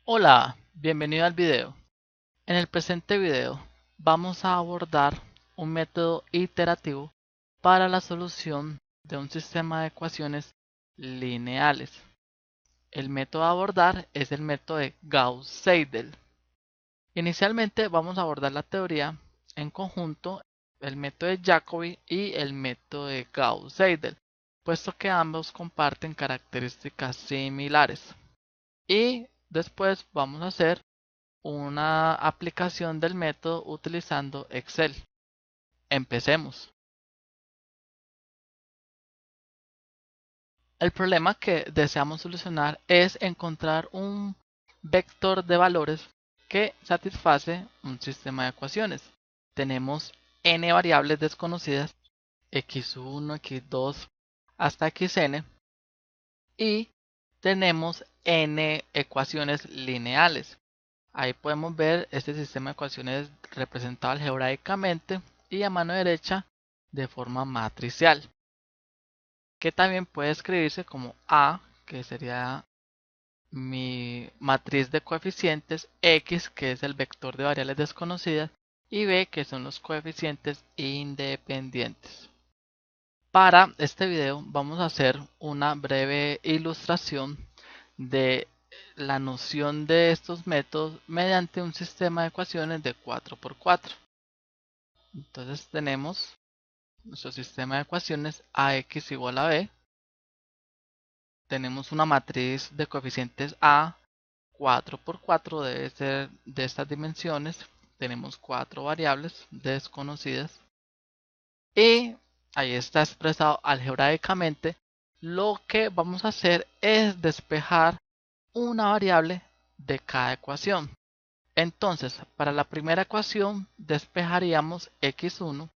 Hola, bienvenido al video. En el presente video vamos a abordar un método iterativo para la solución de un sistema de ecuaciones lineales. El método a abordar es el método de Gauss-Seidel. Inicialmente vamos a abordar la teoría en conjunto, el método de Jacobi y el método de Gauss-Seidel, puesto que ambos comparten características similares. Y después vamos a hacer una aplicación del método utilizando Excel. Empecemos. El problema que deseamos solucionar es encontrar un vector de valores que satisface un sistema de ecuaciones. Tenemos n variables desconocidas, x1, x2 hasta xn, y tenemos n ecuaciones lineales. Ahí podemos ver este sistema de ecuaciones representado algebraicamente y a mano derecha de forma matricial, que también puede escribirse como A, que sería mi matriz de coeficientes, X, que es el vector de variables desconocidas, y B, que son los coeficientes independientes. Para este video vamos a hacer una breve ilustración de la noción de estos métodos mediante un sistema de ecuaciones de 4×4. Entonces tenemos nuestro sistema de ecuaciones AX igual a B. Tenemos una matriz de coeficientes A, 4×4 debe ser de estas dimensiones. Tenemos 4 variables desconocidas. Y ahí está expresado algebraicamente. Lo que vamos a hacer es despejar una variable de cada ecuación. Entonces, para la primera ecuación despejaríamos x1,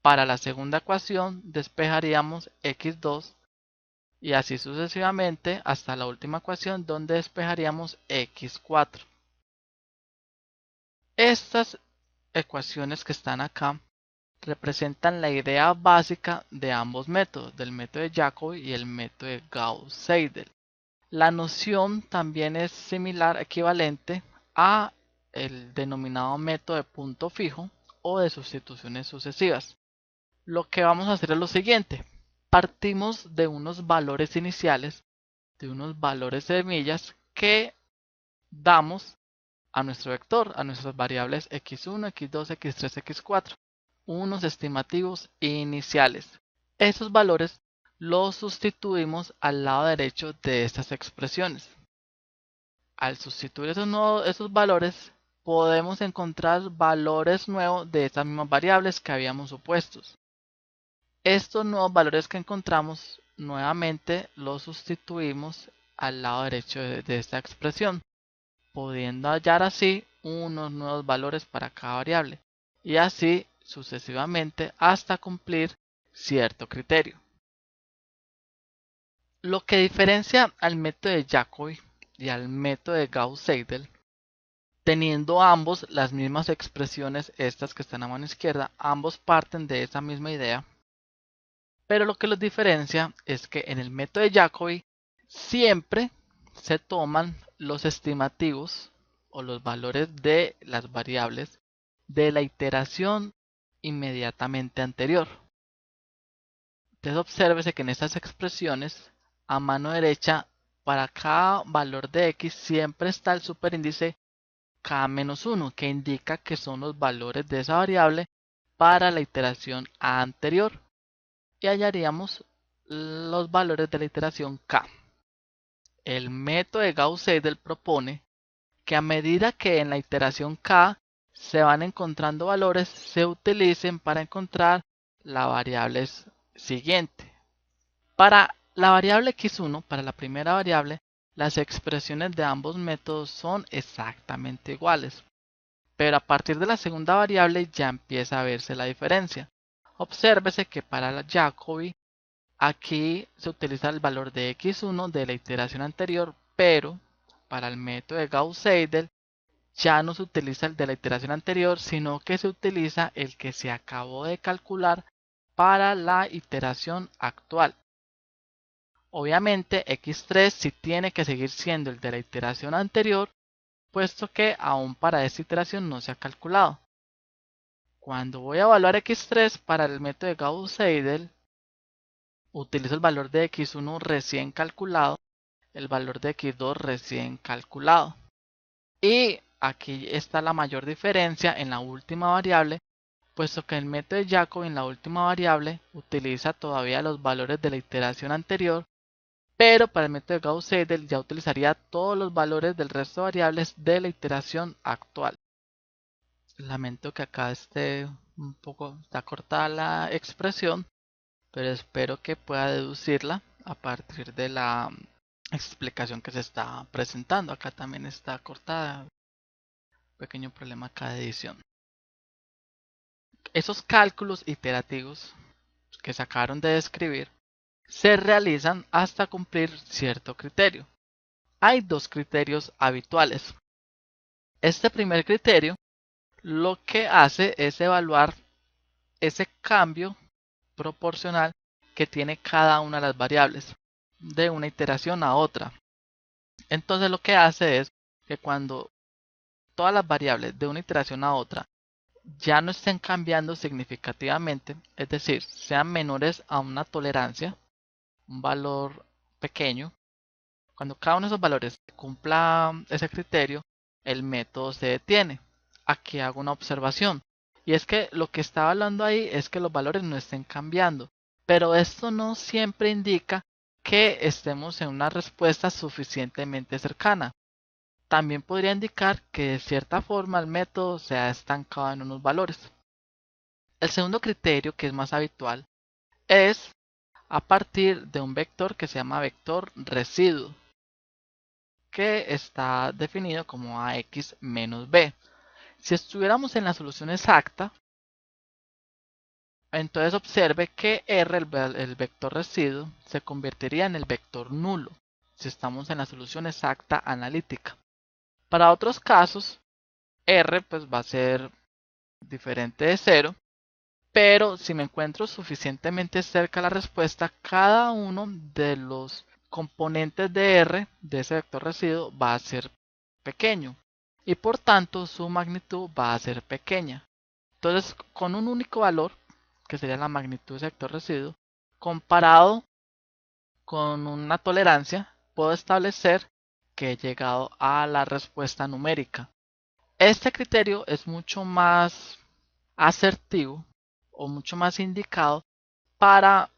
para la segunda ecuación despejaríamos x2 y así sucesivamente hasta la última ecuación donde despejaríamos x4. Estas ecuaciones que están acá representan la idea básica de ambos métodos, del método de Jacobi y el método de Gauss-Seidel. La noción también es similar, equivalente a el denominado método de punto fijo o de sustituciones sucesivas. Lo que vamos a hacer es lo siguiente. Partimos de unos valores iniciales, de unos valores semillas que damos a nuestro vector, a nuestras variables x1, x2, x3, x4, unos estimativos iniciales. Esos valores los sustituimos al lado derecho de estas expresiones. Al sustituir esos valores, podemos encontrar valores nuevos de estas mismas variables que habíamos supuestos. Estos nuevos valores que encontramos, nuevamente los sustituimos al lado derecho de esta expresión, pudiendo hallar así unos nuevos valores para cada variable, y así sucesivamente hasta cumplir cierto criterio. Lo que diferencia al método de Jacobi y al método de Gauss-Seidel, teniendo ambos las mismas expresiones, estas que están a mano izquierda, ambos parten de esa misma idea, pero lo que los diferencia es que en el método de Jacobi siempre se toman los estimativos o los valores de las variables de la iteración inmediatamente anterior. Entonces obsérvese que en estas expresiones a mano derecha para cada valor de x siempre está el superíndice k-1 que indica que son los valores de esa variable para la iteración anterior y hallaríamos los valores de la iteración k. El método de Gauss-Seidel propone que a medida que en la iteración k se van encontrando valores, se utilicen para encontrar la variable siguiente. Para la variable x1, para la primera variable, las expresiones de ambos métodos son exactamente iguales. Pero a partir de la segunda variable ya empieza a verse la diferencia. Obsérvese que para la Jacobi aquí se utiliza el valor de x1 de la iteración anterior, pero para el método de Gauss-Seidel ya no se utiliza el de la iteración anterior, sino que se utiliza el que se acabó de calcular para la iteración actual. Obviamente x3 sí tiene que seguir siendo el de la iteración anterior, puesto que aún para esta iteración no se ha calculado. Cuando voy a evaluar x3 para el método de Gauss-Seidel, utilizo el valor de x1 recién calculado, el valor de x2 recién calculado. Y aquí está la mayor diferencia en la última variable, puesto que el método de Jacobi en la última variable utiliza todavía los valores de la iteración anterior, pero para el método de Gauss-Seidel ya utilizaría todos los valores del resto de variables de la iteración actual. Lamento que acá esté un poco, está cortada la expresión, pero espero que pueda deducirla a partir de la explicación que se está presentando. Acá también está cortada, pequeño problema acá de edición. Esos cálculos iterativos que se acabaron de describir se realizan hasta cumplir cierto criterio. Hay dos criterios habituales. Este primer criterio lo que hace es evaluar ese cambio proporcional que tiene cada una de las variables de una iteración a otra. Entonces lo que hace es que cuando todas las variables de una iteración a otra ya no estén cambiando significativamente, es decir, sean menores a una tolerancia, un valor pequeño, cuando cada uno de esos valores cumpla ese criterio, el método se detiene. Aquí hago una observación, y es que lo que estaba hablando ahí es que los valores no estén cambiando, pero esto no siempre indica que estemos en una respuesta suficientemente cercana. También podría indicar que de cierta forma el método se ha estancado en unos valores. El segundo criterio, que es más habitual, es a partir de un vector que se llama vector residuo, que está definido como ax menos b. Si estuviéramos en la solución exacta, entonces observe que r, el vector residuo, se convertiría en el vector nulo si estamos en la solución exacta analítica. Para otros casos, r pues va a ser diferente de 0, pero si me encuentro suficientemente cerca de la respuesta, cada uno de los componentes de r de ese vector residuo va a ser pequeño y por tanto su magnitud va a ser pequeña. Entonces, con un único valor, que sería la magnitud de ese vector residuo, comparado con una tolerancia, puedo establecer que he llegado a la respuesta numérica. Este criterio es mucho más asertivo o mucho más indicado para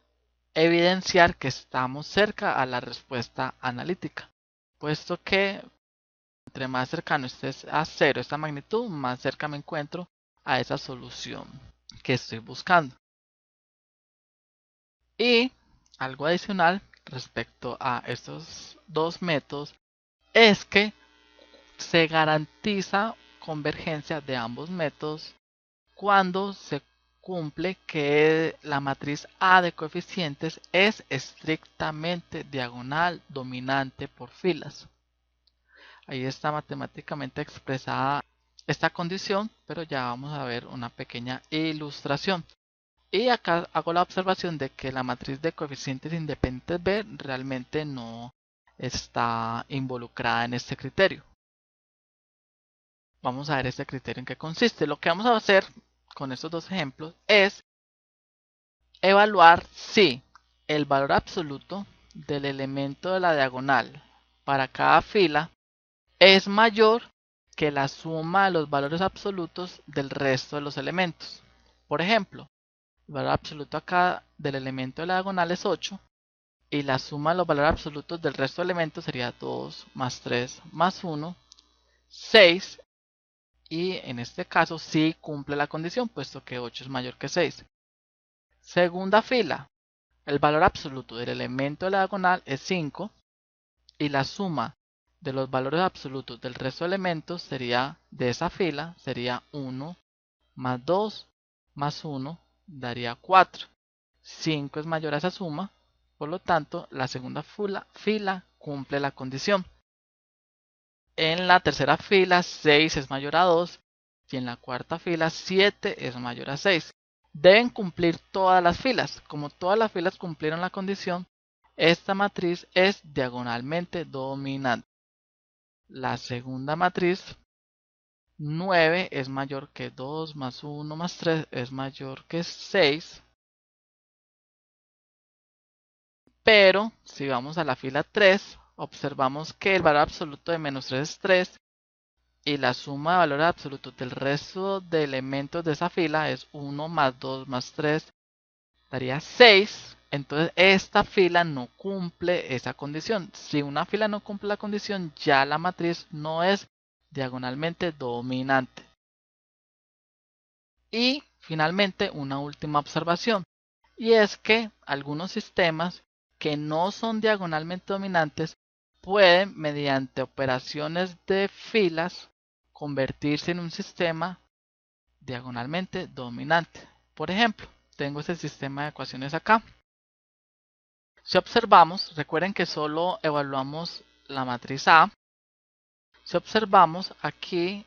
evidenciar que estamos cerca a la respuesta analítica, puesto que entre más cercano estés a 0 esta magnitud, más cerca me encuentro a esa solución que estoy buscando. Y algo adicional respecto a estos dos métodos es que se garantiza convergencia de ambos métodos cuando se cumple que la matriz A de coeficientes es estrictamente diagonal dominante por filas. Ahí está matemáticamente expresada esta condición, pero ya vamos a ver una pequeña ilustración. Y acá hago la observación de que la matriz de coeficientes independientes B realmente no está involucrada en este criterio. Vamos a ver este criterio en qué consiste. Lo que vamos a hacer con estos dos ejemplos es evaluar si el valor absoluto del elemento de la diagonal para cada fila es mayor que la suma de los valores absolutos del resto de los elementos. Por ejemplo, el valor absoluto acá del elemento de la diagonal es 8 y la suma de los valores absolutos del resto de elementos sería 2 más 3 más 1, 6, y en este caso sí cumple la condición puesto que 8 es mayor que 6. Segunda fila, el valor absoluto del elemento de la diagonal es 5 y la suma de los valores absolutos del resto de elementos sería de esa fila sería 1 más 2 más 1 daría 4. 5 es mayor a esa suma, por lo tanto la segunda fila cumple la condición. En la tercera fila 6 es mayor a 2 y en la cuarta fila 7 es mayor a 6. Deben cumplir todas las filas. Como todas las filas cumplieron la condición, esta matriz es diagonalmente dominante. La segunda matriz, 9 es mayor que 2 más 1 más 3 es mayor que 6. Pero si vamos a la fila 3, observamos que el valor absoluto de menos 3 es 3 y la suma de valores absolutos del resto de elementos de esa fila es 1 más 2 más 3, daría 6. Entonces esta fila no cumple esa condición. Si una fila no cumple la condición, ya la matriz no es diagonalmente dominante. Y finalmente una última observación, y es que algunos sistemas que no son diagonalmente dominantes pueden, mediante operaciones de filas, convertirse en un sistema diagonalmente dominante. Por ejemplo, tengo ese sistema de ecuaciones acá. Si observamos, recuerden que solo evaluamos la matriz A. Si observamos aquí,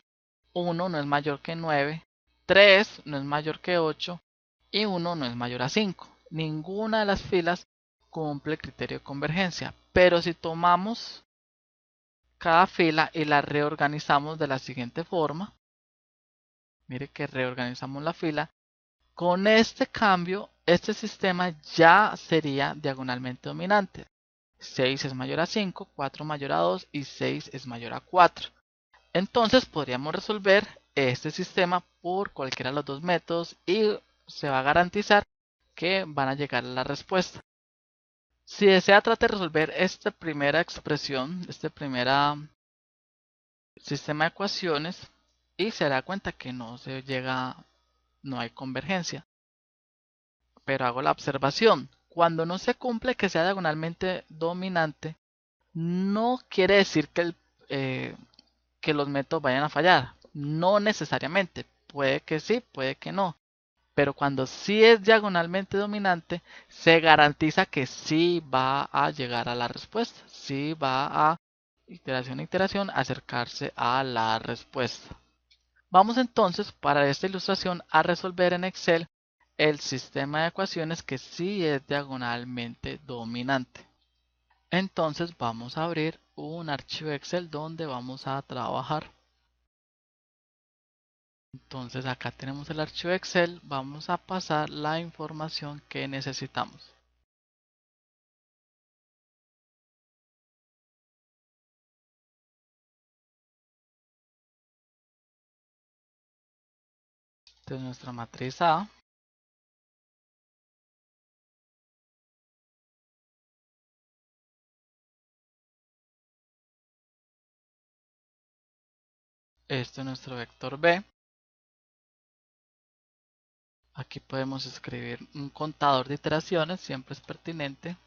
1 no es mayor que 9, 3 no es mayor que 8 y 1 no es mayor a 5. Ninguna de las filas cumple el criterio de convergencia. Pero si tomamos cada fila y la reorganizamos de la siguiente forma, mire que reorganizamos la fila, con este cambio, este sistema ya sería diagonalmente dominante. 6 es mayor a 5, 4 mayor a 2 y 6 es mayor a 4. Entonces podríamos resolver este sistema por cualquiera de los dos métodos y se va a garantizar que van a llegar a la respuesta. Si desea, trate de resolver esta primera expresión, este primer sistema de ecuaciones y se da cuenta que no se llega, no hay convergencia. Pero hago la observación, cuando no se cumple que sea diagonalmente dominante, no quiere decir que los métodos vayan a fallar. No necesariamente. Puede que sí, puede que no. Pero cuando sí es diagonalmente dominante, se garantiza que sí va a llegar a la respuesta. Sí va a, iteración a iteración, acercarse a la respuesta. Vamos entonces, para esta ilustración, a resolver en Excel el sistema de ecuaciones que sí es diagonalmente dominante. Entonces vamos a abrir un archivo Excel donde vamos a trabajar. Entonces acá tenemos el archivo Excel, vamos a pasar la información que necesitamos. Entonces nuestra matriz A, este es nuestro vector B. Aquí podemos escribir un contador de iteraciones, siempre es pertinente.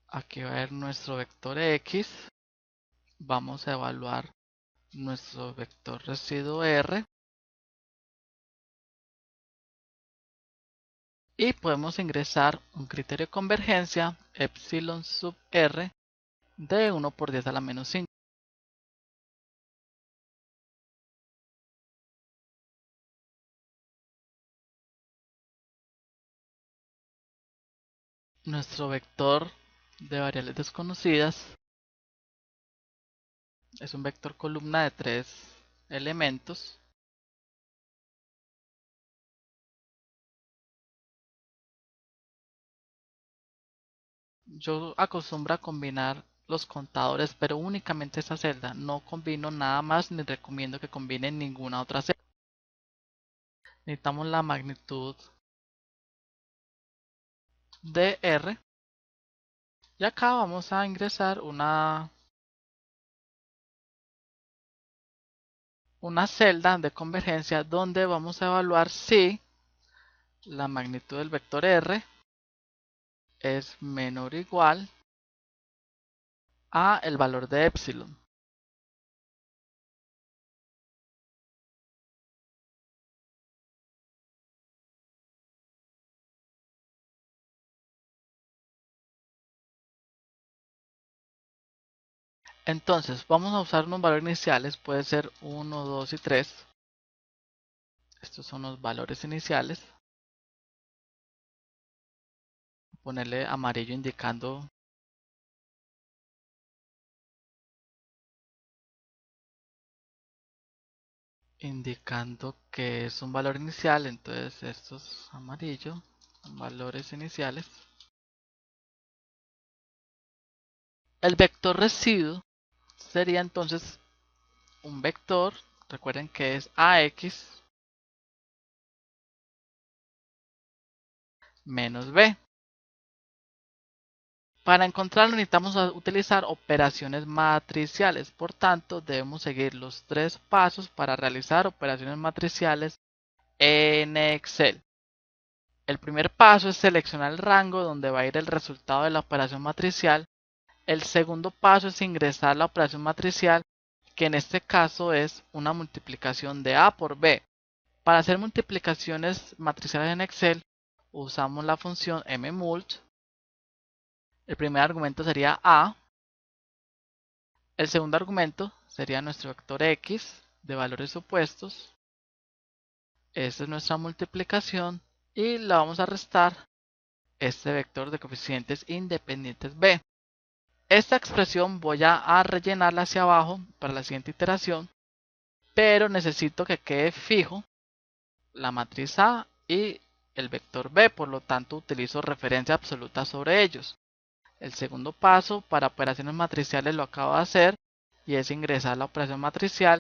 Aquí va a haber nuestro vector X. Vamos a evaluar nuestro vector residuo R. Y podemos ingresar un criterio de convergencia, epsilon sub R, de 1 por 10 a la menos 5. Nuestro vector de variables desconocidas es un vector columna de 3 elementos. Yo acostumbro a combinar los contadores, pero únicamente esta celda. No combino nada más ni recomiendo que combinen ninguna otra celda. Necesitamos la magnitud de R. Y acá vamos a ingresar una celda de convergencia donde vamos a evaluar si la magnitud del vector R es menor o igual a el valor de epsilon. Entonces vamos a usar unos valores iniciales, puede ser 1, 2 y 3. Estos son los valores iniciales. Ponerle amarillo indicando indicando que es un valor inicial. Entonces esto es amarillo, valores iniciales. El vector residuo sería entonces un vector, recuerden que es ax menos b. Para encontrarlo necesitamos utilizar operaciones matriciales, por tanto debemos seguir los 3 pasos para realizar operaciones matriciales en Excel. El primer paso es seleccionar el rango donde va a ir el resultado de la operación matricial. El segundo paso es ingresar la operación matricial, que en este caso es una multiplicación de A por B. Para hacer multiplicaciones matriciales en Excel usamos la función mmult. El primer argumento sería A. El segundo argumento sería nuestro vector X de valores opuestos. Esta es nuestra multiplicación y la vamos a restar este vector de coeficientes independientes B. Esta expresión voy a rellenarla hacia abajo para la siguiente iteración, pero necesito que quede fijo la matriz A y el vector B, por lo tanto utilizo referencia absoluta sobre ellos. El segundo paso para operaciones matriciales lo acabo de hacer y es ingresar la operación matricial.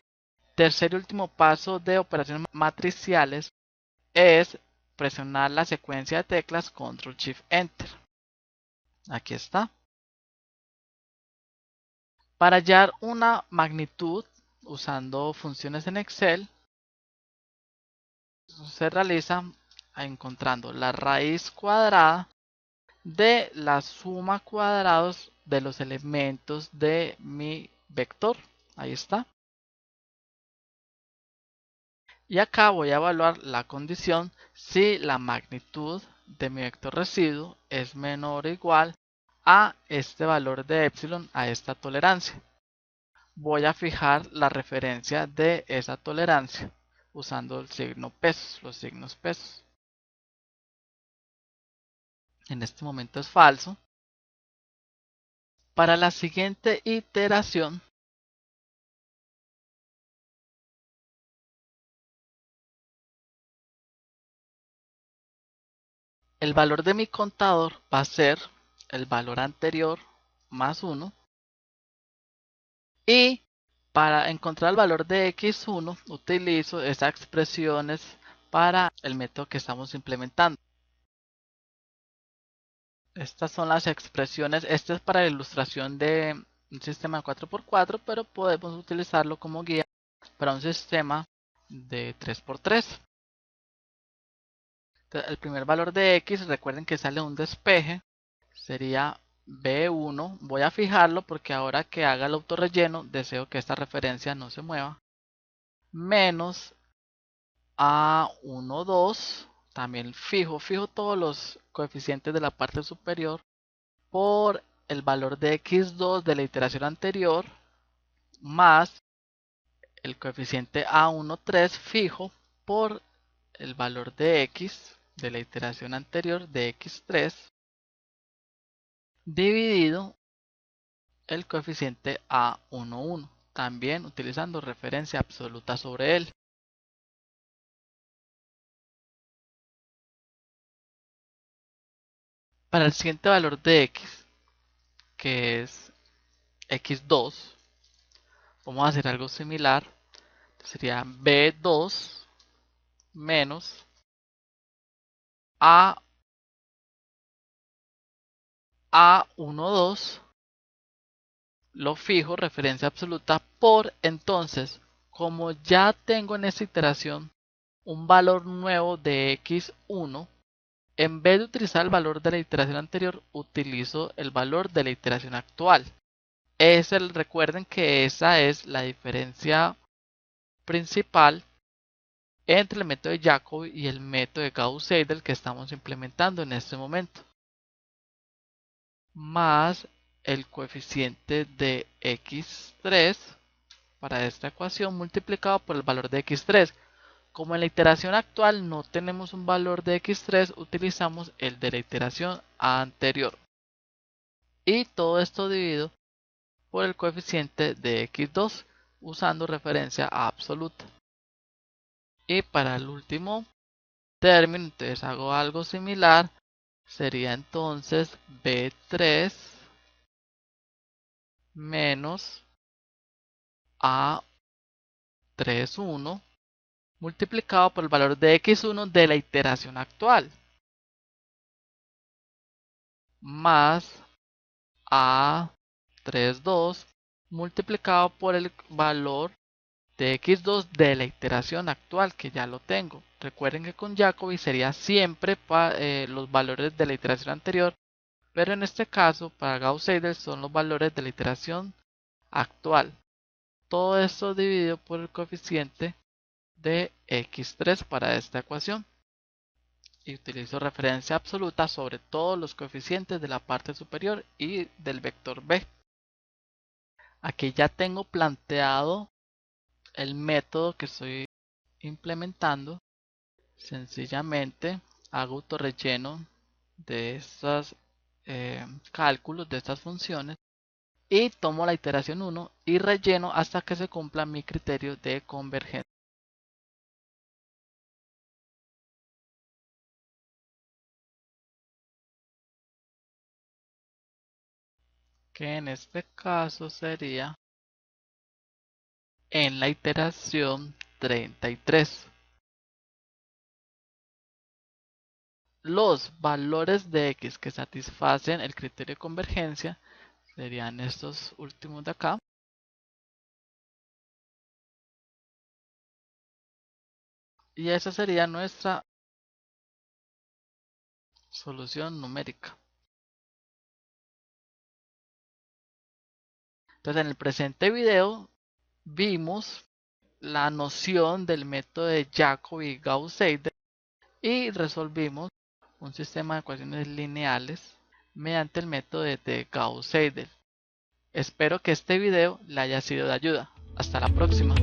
Tercer y último paso de operaciones matriciales es presionar la secuencia de teclas Control Shift Enter. Aquí está. Para hallar una magnitud usando funciones en Excel, se realiza encontrando la raíz cuadrada de la suma cuadrados de los elementos de mi vector. Ahí está. Y acá voy a evaluar la condición si la magnitud de mi vector residuo es menor o igual a este valor de epsilon, a esta tolerancia. Voy a fijar la referencia de esa tolerancia usando el signo pesos, los signos pesos. En este momento es falso. Para la siguiente iteración, el valor de mi contador va a ser el valor anterior más 1. Y para encontrar el valor de x1 utilizo esas expresiones para el método que estamos implementando. Estas son las expresiones. Esta es para la ilustración de un sistema 4x4, pero podemos utilizarlo como guía para un sistema de 3x3. Entonces, el primer valor de x, recuerden que sale un despeje, sería B1. Voy a fijarlo porque ahora que haga el autorrelleno deseo que esta referencia no se mueva. Menos A12. También fijo todos los coeficientes de la parte superior por el valor de x2 de la iteración anterior más el coeficiente A13 fijo por el valor de x de la iteración anterior de x3 dividido el coeficiente A11, también utilizando referencia absoluta sobre él. Para el siguiente valor de x, que es x2, vamos a hacer algo similar. Sería B2 menos A12, lo fijo, referencia absoluta, por entonces, como ya tengo en esta iteración un valor nuevo de x1, en vez de utilizar el valor de la iteración anterior, utilizo el valor de la iteración actual. Recuerden que esa es la diferencia principal entre el método de Jacobi y el método de Gauss-Seidel que estamos implementando en este momento, más el coeficiente de x3 para esta ecuación multiplicado por el valor de x3. Como en la iteración actual no tenemos un valor de x3, utilizamos el de la iteración anterior. Y todo esto dividido por el coeficiente de x2 usando referencia absoluta. Y para el último término, entonces hago algo similar. Sería entonces B3 menos A31 multiplicado por el valor de x1 de la iteración actual, más A32 multiplicado por el valor de x2 de la iteración actual, que ya lo tengo. Recuerden que con Jacobi sería siempre los valores de la iteración anterior, pero en este caso para Gauss-Seidel son los valores de la iteración actual. Todo esto dividido por el coeficiente de x3 para esta ecuación. Y utilizo referencia absoluta sobre todos los coeficientes de la parte superior y del vector b. Aquí ya tengo planteado el método que estoy implementando. Sencillamente hago autorrelleno de estos cálculos, de estas funciones, y tomo la iteración 1 y relleno hasta que se cumpla mi criterio de convergencia. Que en este caso sería en la iteración 33. Los valores de x que satisfacen el criterio de convergencia serían estos últimos de acá. Y esa sería nuestra solución numérica. Entonces en el presente video vimos la noción del método de Jacobi-Gauss-Seidel y resolvimos un sistema de ecuaciones lineales mediante el método de Gauss-Seidel. Espero que este video le haya sido de ayuda. Hasta la próxima.